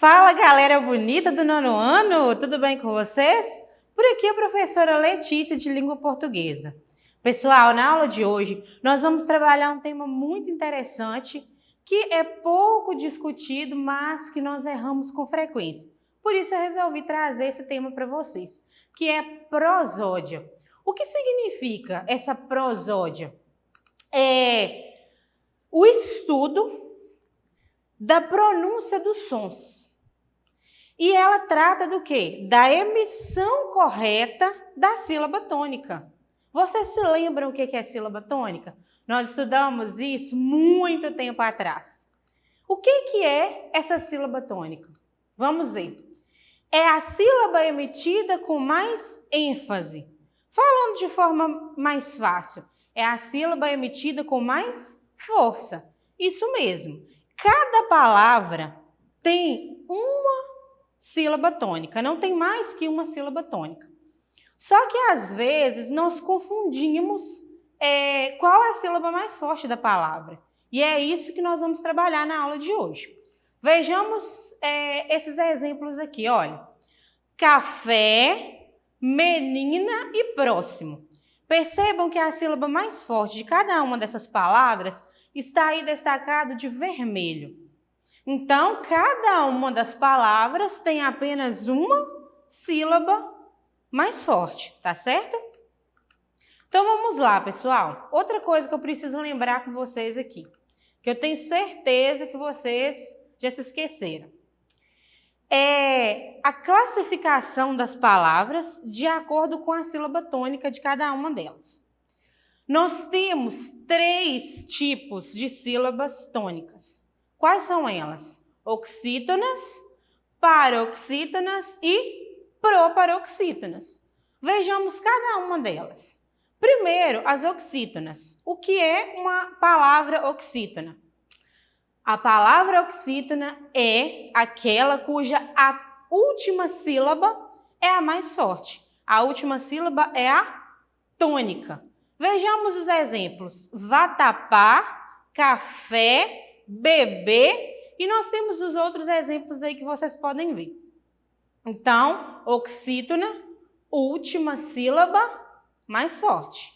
Fala, galera bonita do nono ano, tudo bem com vocês? Por aqui a professora Letícia de Língua Portuguesa. Pessoal, na aula de hoje nós vamos trabalhar um tema muito interessante que é pouco discutido, mas que nós erramos com frequência. Por isso eu resolvi trazer esse tema para vocês, que é prosódia. O que significa essa prosódia? É o estudo da pronúncia dos sons. E ela trata do quê? Da emissão correta da sílaba tônica. Vocês se lembram o que é sílaba tônica? Nós estudamos isso muito tempo atrás. O que é essa sílaba tônica? Vamos ver. É a sílaba emitida com mais ênfase. Falando de forma mais fácil, é a sílaba emitida com mais força. Isso mesmo. Cada palavra tem uma sílaba tônica, não tem mais que uma sílaba tônica. Só que às vezes nós confundimos qual é a sílaba mais forte da palavra. E é isso que nós vamos trabalhar na aula de hoje. Vejamos esses exemplos aqui, olha. Café, menina e próximo. Percebam que a sílaba mais forte de cada uma dessas palavras está aí destacado de vermelho. Então, cada uma das palavras tem apenas uma sílaba mais forte, tá certo? Então, vamos lá, pessoal. Outra coisa que eu preciso lembrar com vocês aqui, que eu tenho certeza que vocês já se esqueceram. É a classificação das palavras de acordo com a sílaba tônica de cada uma delas. Nós temos 3 tipos de sílabas tônicas. Quais são elas? Oxítonas, paroxítonas e proparoxítonas. Vejamos cada uma delas. Primeiro, as oxítonas. O que é uma palavra oxítona? A palavra oxítona é aquela cuja a última sílaba é a mais forte. A última sílaba é a tônica. Vejamos os exemplos. Vatapá, café, bebê, e nós temos os outros exemplos aí que vocês podem ver. Então, oxítona, última sílaba, mais forte.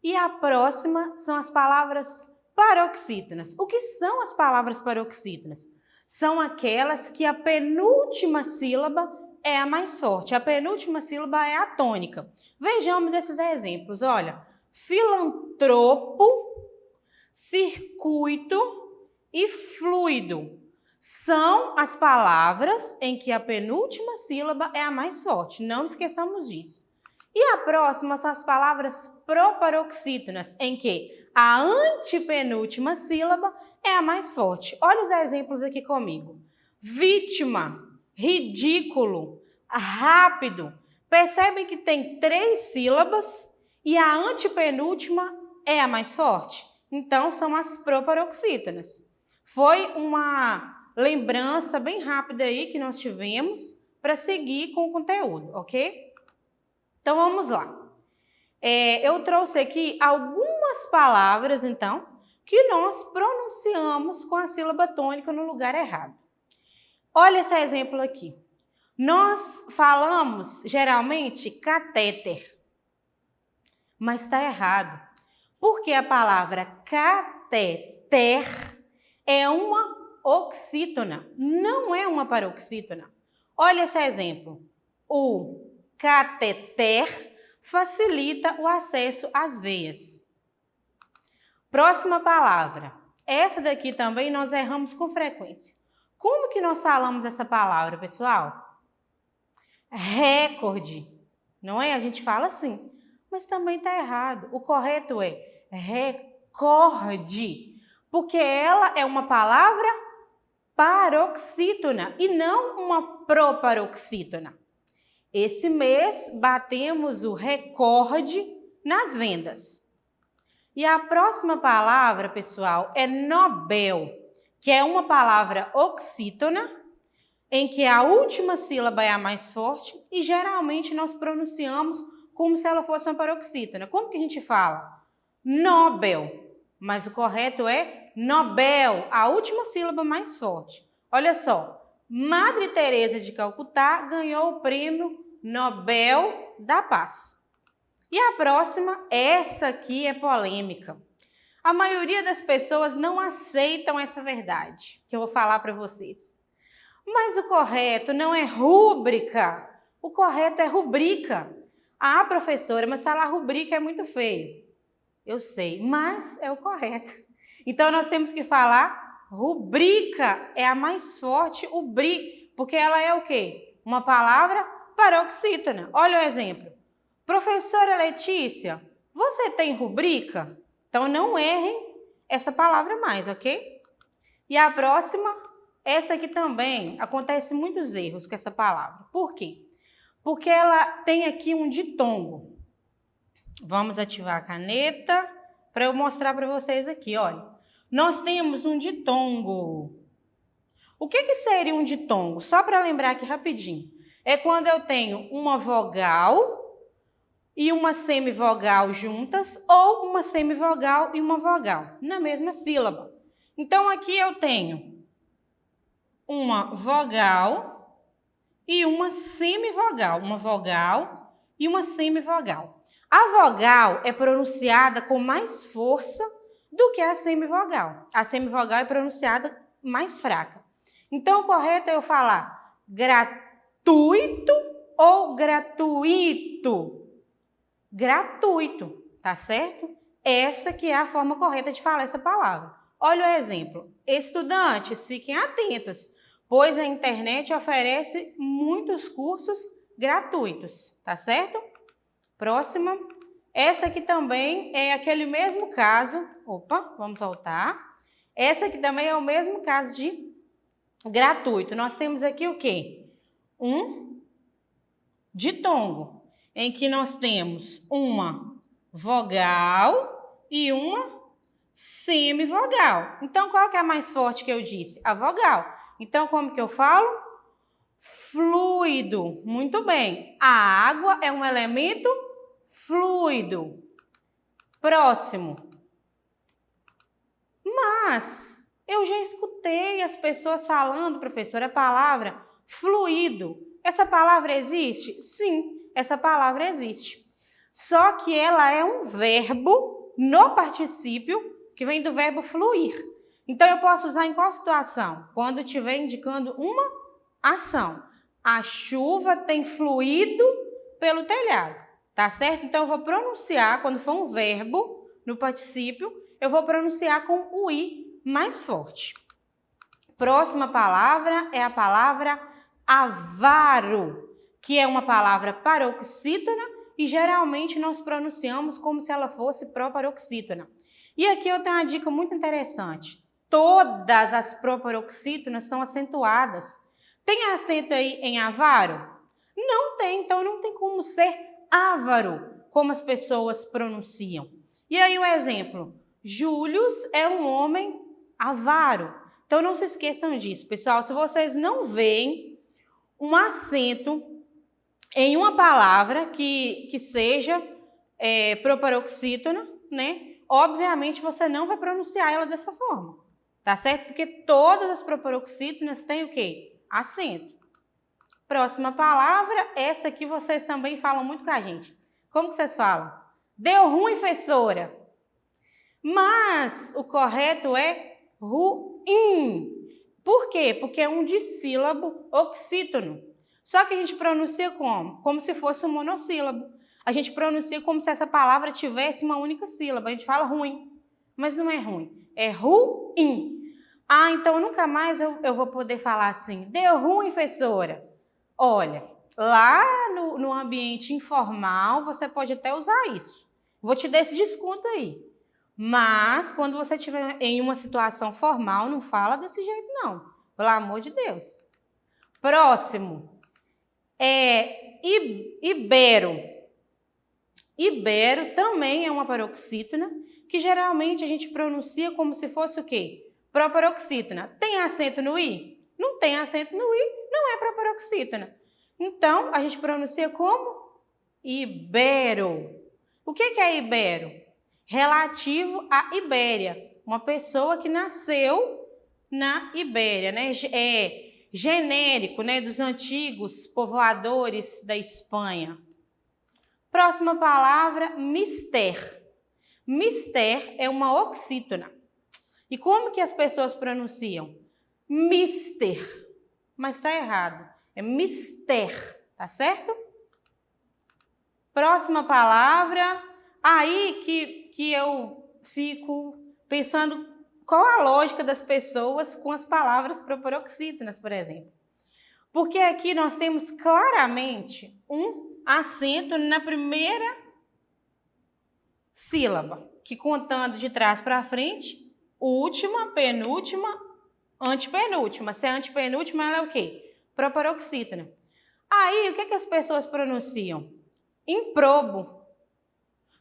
E a próxima são as palavras paroxítonas. O que são as palavras paroxítonas? São aquelas que a penúltima sílaba é a mais forte. A penúltima sílaba é a tônica. Vejamos esses exemplos. Olha, filantropo, circuito e fluido. São as palavras em que a penúltima sílaba é a mais forte. Não esqueçamos disso. E a próxima são as palavras proparoxítonas, em que a antepenúltima sílaba é a mais forte. Olha os exemplos aqui comigo. Vítima, ridículo, rápido. Percebem que tem 3 sílabas e a antepenúltima é a mais forte? Então, são as proparoxítonas. Foi uma lembrança bem rápida aí que nós tivemos para seguir com o conteúdo, ok? Então, vamos lá. Eu trouxe aqui algumas palavras, então, que nós pronunciamos com a sílaba tônica no lugar errado. Olha esse exemplo aqui. Nós falamos, geralmente, catéter, mas está errado. Porque a palavra catéter é uma oxítona, não é uma paroxítona. Olha esse exemplo. O cateter facilita o acesso às veias. Próxima palavra. Essa daqui também nós erramos com frequência. Como que nós falamos essa palavra, pessoal? Recorde. Não é? A gente fala assim, mas também está errado. O correto é recorde, porque ela é uma palavra paroxítona e não uma proparoxítona. Esse mês batemos o recorde nas vendas. E a próxima palavra, pessoal, é Nobel, que é uma palavra oxítona, em que a última sílaba é a mais forte e geralmente nós pronunciamos como se ela fosse uma paroxítona. Como que a gente fala? Nobel, mas o correto é Nobel, a última sílaba mais forte. Olha só, Madre Teresa de Calcutá ganhou o Prêmio Nobel da Paz. E a próxima, essa aqui é polêmica. A maioria das pessoas não aceitam essa verdade que eu vou falar para vocês. Mas o correto não é rúbrica, o correto é rubrica. Ah, professora, mas falar rubrica é muito feio. Eu sei, mas é o correto. Então, nós temos que falar rubrica, é a mais forte, o bri, porque ela é o quê? Uma palavra paroxítona. Olha o exemplo. Professora Letícia, você tem rubrica? Então, não errem essa palavra mais, ok? E a próxima, essa aqui também, acontece muitos erros com essa palavra. Por quê? Porque ela tem aqui um ditongo. Vamos ativar a caneta para eu mostrar para vocês aqui, olha. Nós temos um ditongo. O que seria um ditongo? Só para lembrar aqui rapidinho. É quando eu tenho uma vogal e uma semivogal juntas ou uma semivogal e uma vogal na mesma sílaba. Então, aqui eu tenho uma vogal e uma semivogal. Uma vogal e uma semivogal. A vogal é pronunciada com mais força do que a semivogal. A semivogal é pronunciada mais fraca. Então, o correto é eu falar gratuito ou gratuito. Gratuito, tá certo? Essa que é a forma correta de falar essa palavra. Olha o exemplo. Estudantes, fiquem atentos, pois a internet oferece muitos cursos gratuitos, tá certo? Próxima. Essa aqui também é aquele mesmo caso. Opa, vamos voltar. Essa aqui também é o mesmo caso de gratuito. Nós temos aqui o quê? Um ditongo, em que nós temos uma vogal e uma semivogal. Então, qual que é a mais forte que eu disse? A vogal. Então, como que eu falo? Fluido. Muito bem. A água é um elemento fluido. Próximo. Mas eu já escutei as pessoas falando, professora, a palavra fluido. Essa palavra existe? Sim, essa palavra existe. Só que ela é um verbo no particípio que vem do verbo fluir. Então, eu posso usar em qual situação? Quando estiver indicando uma ação. A chuva tem fluído pelo telhado, tá certo? Então, eu vou pronunciar, quando for um verbo no particípio, eu vou pronunciar com o i mais forte. Próxima palavra é a palavra avaro, que é uma palavra paroxítona e geralmente nós pronunciamos como se ela fosse proparoxítona. E aqui eu tenho uma dica muito interessante. Todas as proparoxítonas são acentuadas. Tem acento aí em avaro? Não tem, então não tem como ser ávaro, como as pessoas pronunciam. E aí o exemplo, Július é um homem avaro. Então não se esqueçam disso, pessoal. Se vocês não veem um acento em uma palavra que seja proparoxítona, né? Obviamente você não vai pronunciar ela dessa forma, tá certo? Porque todas as proparoxítonas têm o quê? Acento. Próxima palavra, essa aqui vocês também falam muito com a gente. Como que vocês falam? Deu ruim, professora. Mas o correto é ruim. Por quê? Porque é um dissílabo oxítono. Só que a gente pronuncia como? Como se fosse um monossílabo. A gente pronuncia como se essa palavra tivesse uma única sílaba. A gente fala ruim, mas não é ruim. É ruim. Ah, então nunca mais eu vou poder falar assim. Deu ruim, professora. Olha, lá no ambiente informal, você pode até usar isso. Vou te dar esse desconto aí. Mas, quando você estiver em uma situação formal, não fala desse jeito, não. Pelo amor de Deus. Próximo. Ibero. Ibero também é uma paroxítona, que geralmente a gente pronuncia como se fosse o quê? Proparoxítona. Tem acento no i? Não tem acento no i, não é proparoxítona. Então, a gente pronuncia como? Ibero. O que é ibero? Relativo à Ibéria. Uma pessoa que nasceu na Ibéria, né? genérico, né, dos antigos povoadores da Espanha. Próxima palavra, mister. Mister é uma oxítona. E como que as pessoas pronunciam? Mister. Mas está errado. É mister, tá certo? Próxima palavra, aí que eu fico pensando qual a lógica das pessoas com as palavras proparoxítonas, por exemplo. Porque aqui nós temos claramente um acento na primeira sílaba, que contando de trás para frente, última, penúltima, antepenúltima. Se é antepenúltima, ela é o quê? Proparoxítona. Aí, o que as pessoas pronunciam? Improbo.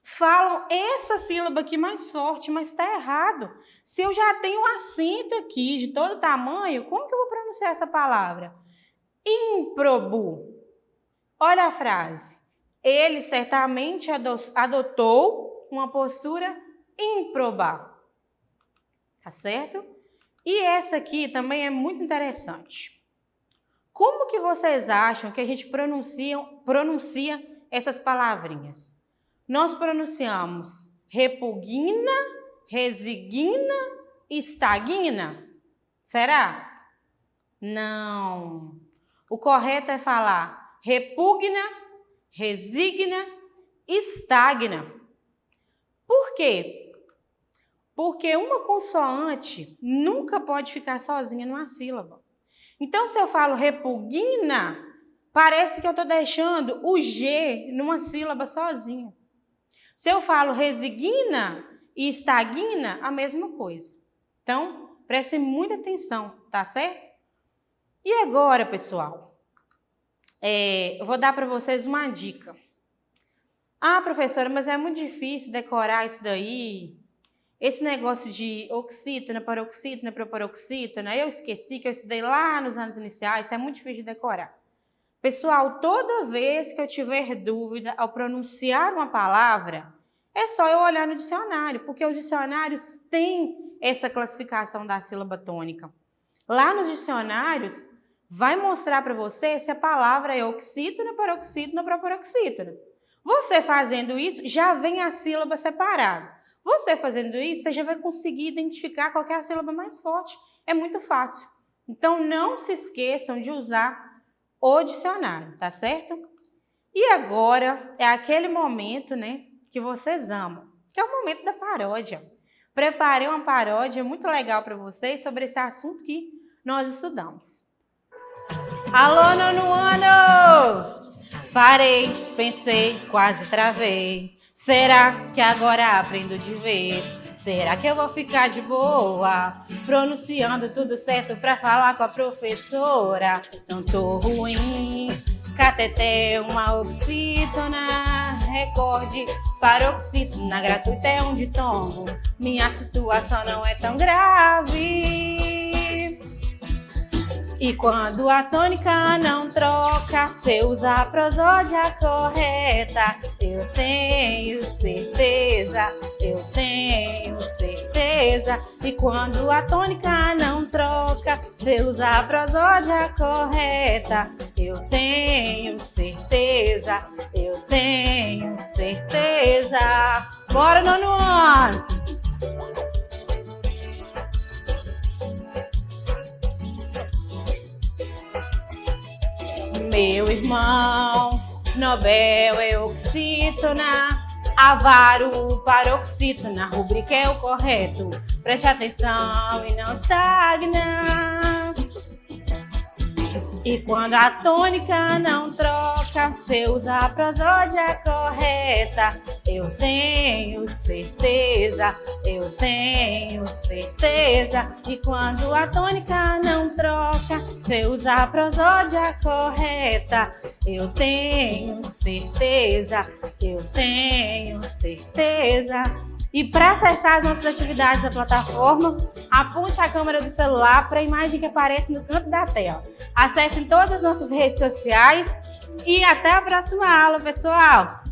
Falam essa sílaba aqui mais forte, mas está errado. Se eu já tenho um acento aqui de todo tamanho, como que eu vou pronunciar essa palavra? Improbo. Olha a frase. Ele certamente adotou uma postura improba. Tá certo? E essa aqui também é muito interessante. Como que vocês acham que a gente pronuncia essas palavrinhas? Nós pronunciamos repugna, resigna, estagna. Será? Não. O correto é falar repugna, resigna, estagna. Por quê? Porque uma consoante nunca pode ficar sozinha numa sílaba. Então, se eu falo repugna, parece que eu estou deixando o G numa sílaba sozinha. Se eu falo resigna e estagna, a mesma coisa. Então, prestem muita atenção, tá certo? E agora, pessoal, eu vou dar para vocês uma dica. Ah, professora, mas é muito difícil decorar isso daí. Esse negócio de oxítona, paroxítona, proparoxítona, eu esqueci que eu estudei lá nos anos iniciais, isso é muito difícil de decorar. Pessoal, toda vez que eu tiver dúvida ao pronunciar uma palavra, é só eu olhar no dicionário, porque os dicionários têm essa classificação da sílaba tônica. Lá nos dicionários, vai mostrar para você se a palavra é oxítona, paroxítona ou proparoxítona. Você fazendo isso, já vem a sílaba separada. Você fazendo isso, você já vai conseguir identificar qual é a sílaba mais forte. É muito fácil. Então, não se esqueçam de usar o dicionário, tá certo? E agora é aquele momento, né, que vocês amam, que é o momento da paródia. Preparei uma paródia muito legal para vocês sobre esse assunto que nós estudamos. Alô, nono ano! Parei, pensei, quase travei. Será que agora aprendo de vez? Será que eu vou ficar de boa? Pronunciando tudo certo pra falar com a professora. Não tô ruim. Cateté, uma oxítona. Recorde, paroxítona. Gratuita é um ditongo. Minha situação não é tão grave. E quando a tônica não troca, cê usa a prosódia correta. Eu tenho certeza, eu tenho certeza. E quando a tônica não troca, cê usa a prosódia correta. Eu tenho certeza, eu tenho certeza. Bora, nono ano! Meu irmão, Nobel é oxítona, avaro, paroxítona, rubrica é o correto. Preste atenção e não estagna. E quando a tônica não troca, cê usa a prosódia correta. Eu tenho certeza, eu tenho certeza. E quando a tônica não troca, cê usa a prosódia correta. Eu tenho certeza, eu tenho certeza. E para acessar as nossas atividades da plataforma, aponte a câmera do celular para a imagem que aparece no canto da tela. Acessem todas as nossas redes sociais e até a próxima aula, pessoal!